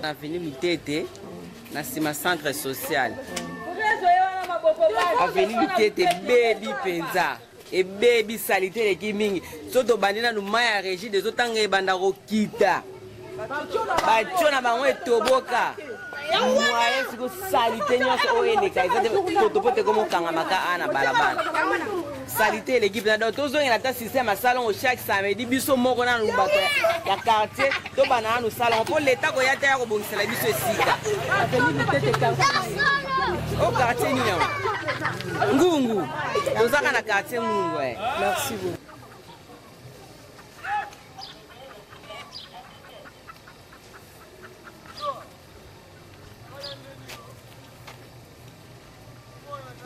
Avenue Lutete, na sima centre social. Avenue Lutete, baby penza. Et baby salité les kimingi. Soto bandina no maya régie des autres tangue banda rokita. Bachona bango etoboka. Mwaye siko salité nyonso oyeleka. Ezate totopote komo kanga maka ana balabala. Salité l'équipe na tozo ina ta système salon chaque samedi biso moko na lubato ya quartier to bana no salon pour l'état ko yata ya ko bongisela biso sika. Avenue Lutete au quartier Niam. Ngungu. Tozaka na quartier Ngungu. Merci beaucoup.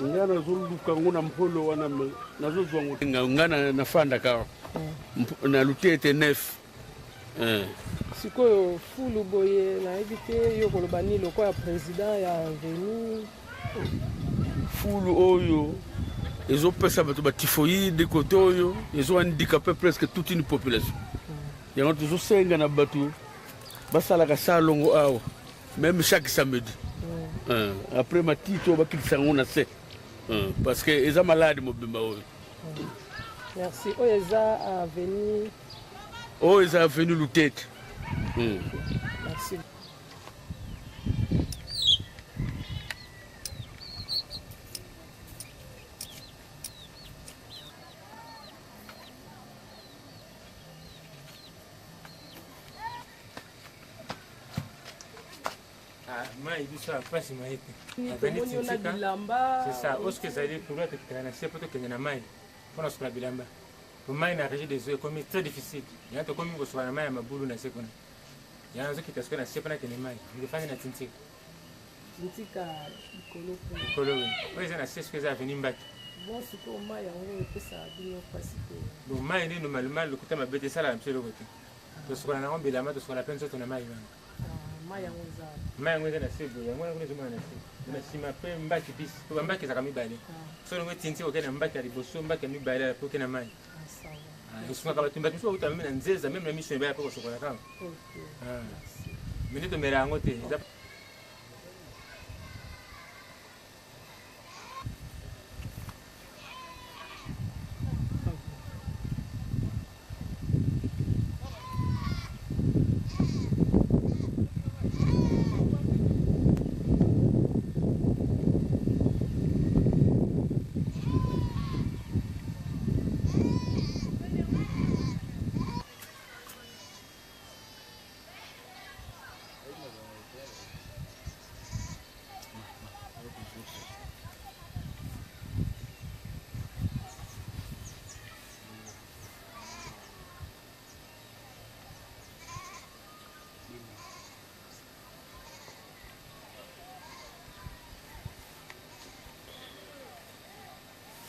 Ngana zuluka nguna mpolo wana nazozwa ngana nafanda ka na Lutete 9 sikoyo fulu boye na ebite yo koloba ni loko ya président ya avenue fulu oyo ezopesa bato ba typhoïde kote oyo ezohandicapé presque toute une population yango tozosenga na bato basalaka salongo awa même chaque samedi après matito bakilisa yango na se parce que eza malade mobimba oyo. Merci. Oyo eza avenue Lutete. Merci. C'est ça, où est-ce que ça dit pour être canalisé pour que les mailles pour nous la bilamba. Pour moi, la régie des eaux est très difficile. Il y a comme une soit la maille à ma boule, il y a un qui est ce qu'on a séparé que les mailles. Il faut une tintique. Tintika, Colo. Oui, c'est ce que ça venu battre. Bon, c'est pour moi, il y a un peu ça, bien passé. Bon, maille, normalement, le côté m'a bêté ça, là, monsieur le côté. De ce qu'on a en bilamba, de ce qu'on a peine sur ton maille. Maya ngweza na sebo ya mwana kuna zuma na sebo na sima pe mbaki bis to mbaki za kamibale so ngwe tinti okena mbaki ali boso mbaki mibale po kena mai isuma kaba tumba tuso uta mimi na nzeza mimi na mission baya po sokola kama mimi to mera ngote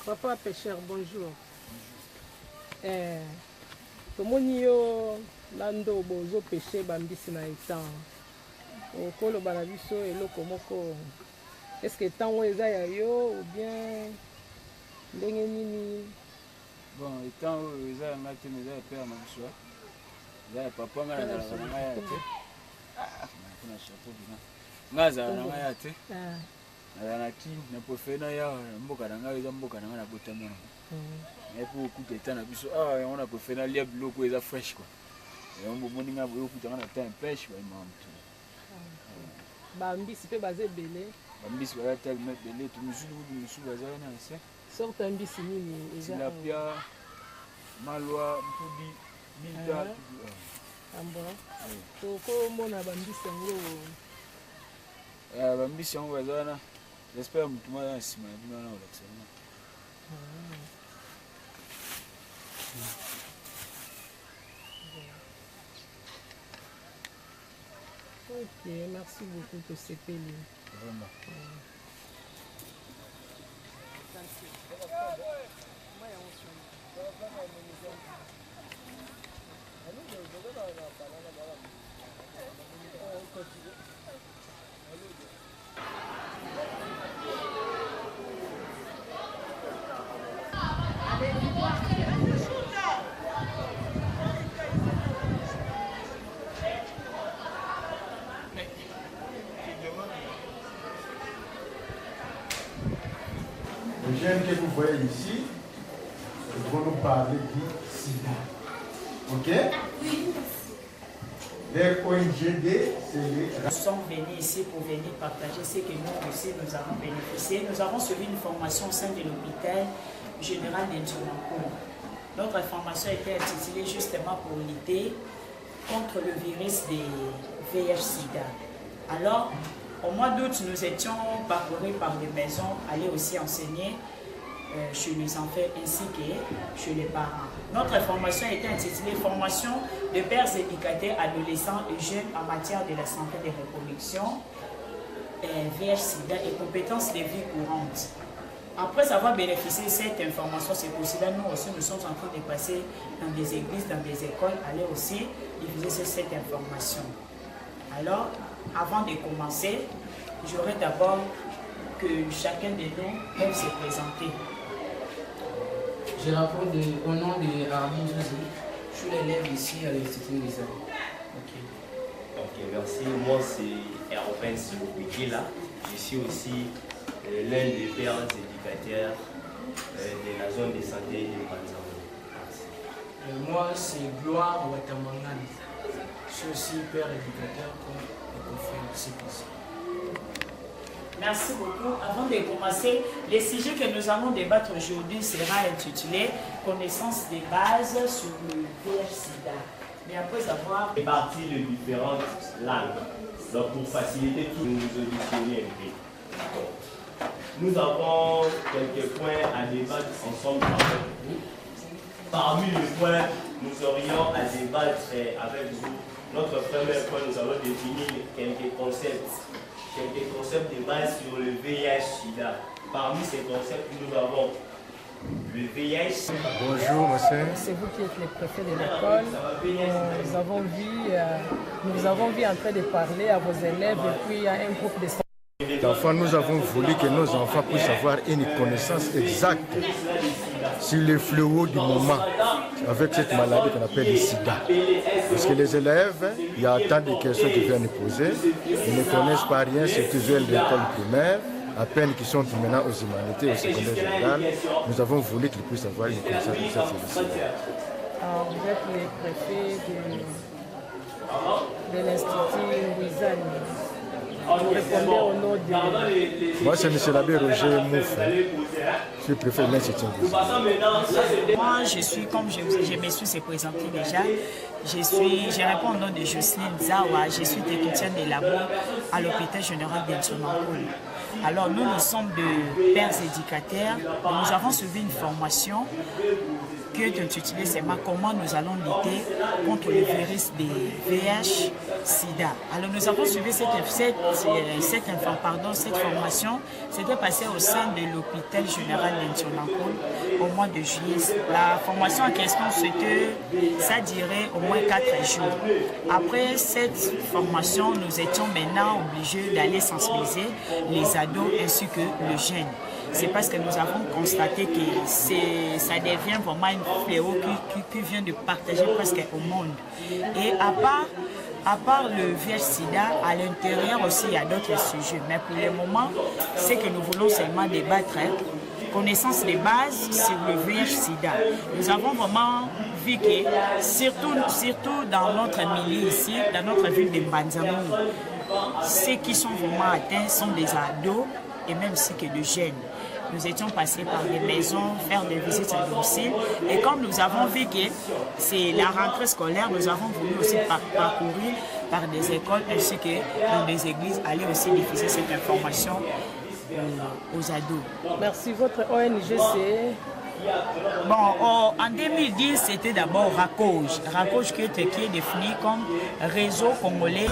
Papa pêcheur, bonjour. Tomoni yo lando bozo pêcher bambisi na etan. Okolo banabiso eloko moko. Est-ce que tango eza ya yo ou bien ndenge nini? Bon, etan eza ya ngati meza ya père Manswa. Eza ya papa ngana na ngaya te. Kuna chapeau bina. Ngaza na ngaya te. Nalanaki na pofena ya mboka na ngai eza mboka na ngai na botama. Et pour écouter tant na biso on a pofena lia biloko eza fresh quoi. Et on moni nga boyo kuta na temps pêche ba mamtu. Bambisi pe baze belé. Bambisi ba tellement belé tout musulu baza na se. Sorte mbisi nini eza. La pia malwa mpudi bilda. Ambora. To ko mona bambisi ngo. Bambisi ngo baza na. J'espère que tout le monde est ici, mais non, ok, merci beaucoup pour ces pays. Vraiment. Les jeunes que vous voyez ici, ils vont nous parler du sida. Ok? Les ONGD, c'est les... Nous sommes venus ici pour venir partager ce que nous aussi nous avons bénéficié. Nous avons suivi une formation au sein de l'hôpital général d'Intumancourt. Notre formation a été intitulée justement pour lutter contre le virus des VIH-Sida. Alors, au mois d'août, nous étions parcourus par des maisons, aller aussi enseigner chez les enfants ainsi que chez les parents. Notre formation a été intitulée « Formation de pères éducateurs, adolescents et jeunes en matière de la santé de reproduction, VIH-Sida et compétences de vie courantes ». Après avoir bénéficié de cette information, c'est pour cela que nous aussi nous sommes en train de passer dans des églises, dans des écoles, aller aussi diffuser cette information. Alors, avant de commencer, j'aurais d'abord que chacun de nous puisse se présenter. Je réponds au nom de Armin José. Je suis l'élève ici à l'Institut des Arts. Ok, merci. Moi, c'est Hervé Silopikila. Je suis aussi l'un des pères éducateurs de la zone de santé de Banzamo. Moi, c'est Gloire Watamangan. Je suis aussi père éducateur comme les confrères ici. Merci beaucoup. Avant de commencer, le sujet que nous allons débattre aujourd'hui sera intitulé « Connaissance des bases sur le VIH-Sida ». Mais après avoir réparti les différentes langues, donc pour faciliter tout, nous auditionner un peu. Nous avons quelques points à débattre ensemble avec vous. Parmi les points, nous aurions à débattre avec vous. Notre premier point, nous allons définir quelques concepts de base sur le VIH-Sida. Parmi ces concepts, nous avons le VIH. Bonjour, monsieur. C'est vous qui êtes le préfet de l'école. Nous avons vu en train de parler à vos élèves et puis à un groupe de Enfin, nous avons voulu que nos enfants puissent avoir une connaissance exacte sur les fléaux du moment avec cette maladie qu'on appelle le sida. Parce que les élèves, il y a tant de questions qui viennent nous poser, ils ne connaissent pas rien, surtout de l'école primaire, à peine qu'ils sont maintenant aux humanités, au secondaire général. Nous avons voulu qu'ils puissent avoir une connaissance exacte sur le sida. Alors, vous êtes le préfet de l'Institut Louisanne. Vous répondez au nom de... Moi, c'est M. l'abbé Roger Mouf. Je suis préfet de l'Institut Louisanne. Moi, je suis, comme je me suis présenté déjà, je réponds au nom de Jocelyne Zawa, je suis technicienne de labo à l'hôpital général d'Intumancourt. Alors, nous sommes de pères éducateurs. Nous avons suivi une formation que d'intituler seulement comment nous allons lutter contre le virus des VIH-Sida. Alors nous avons suivi cette formation, c'était passé au sein de l'hôpital général d'Intumancourt au mois de juillet. La formation en question, ça dirait au moins 4 jours. Après cette formation, nous étions maintenant obligés d'aller sensibiliser les ados ainsi que le jeune. C'est parce que nous avons constaté que ça devient vraiment un fléau qui vient de partager presque au monde. Et à part le VIH-Sida, à l'intérieur aussi il y a d'autres sujets. Mais pour le moment, c'est que nous voulons seulement débattre connaissance des bases sur le VIH-Sida. Nous avons vraiment vu que, surtout dans notre milieu ici, dans notre ville de Banzamo, ceux qui sont vraiment atteints sont des ados et même si que de jeunes. Nous étions passés par des maisons, faire des visites à domicile. Et comme nous avons vu que c'est la rentrée scolaire, nous avons voulu aussi parcourir par des écoles ainsi que dans des églises, aller aussi diffuser cette information aux ados. Merci. Votre ONG, c'est... Bon, en 2010, c'était d'abord RACOJ. RACOJ qui est défini comme Réseau Congolais.